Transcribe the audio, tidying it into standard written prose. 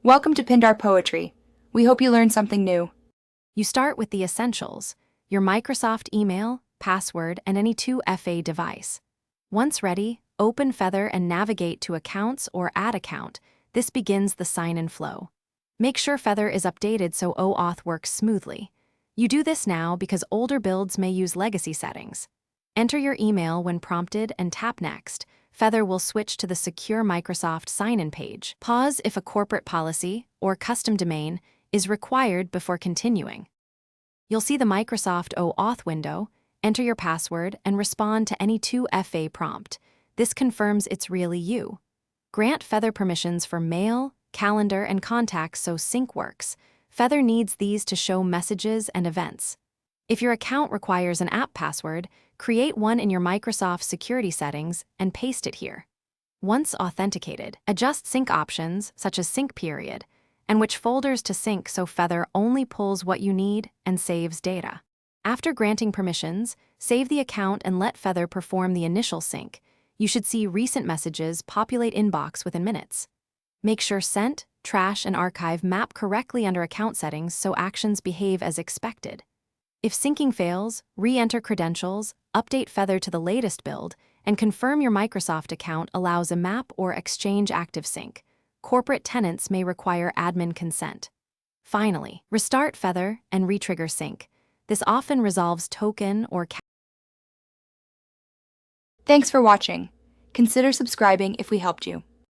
Welcome to Pindar Poetry. We hope you learned something new. You start with the essentials: your Microsoft email, password, and any 2FA device. Once ready, open Feather and navigate to Accounts or Add Account. This begins the sign-in flow. Make sure Feather is updated so OAuth works smoothly. You do this now because older builds may use legacy settings. Enter your email when prompted and tap Next. Feather will switch to the secure Microsoft sign-in page. Pause if a corporate policy or custom domain is required before continuing. You'll see the Microsoft OAuth window. Enter your password and respond to any 2FA prompt. This confirms it's really you. Grant Feather permissions for mail, calendar, and contacts so sync works. Feather needs these to show messages and events. If your account requires an app password, create one in your Microsoft security settings and paste it here. Once authenticated, adjust sync options such as sync period and which folders to sync so Feather only pulls what you need and saves data. After granting permissions, save the account and let Feather perform the initial sync. You should see recent messages populate inbox within minutes. Make sure Sent, Trash, and Archive map correctly under account settings so actions behave as expected. If syncing fails, re-enter credentials, update Feather to the latest build, and confirm your Microsoft account allows a map or exchange active sync. Corporate tenants may require admin consent. Finally, restart Feather and retrigger sync. This often resolves token or Thanks for watching. Consider subscribing if we helped you.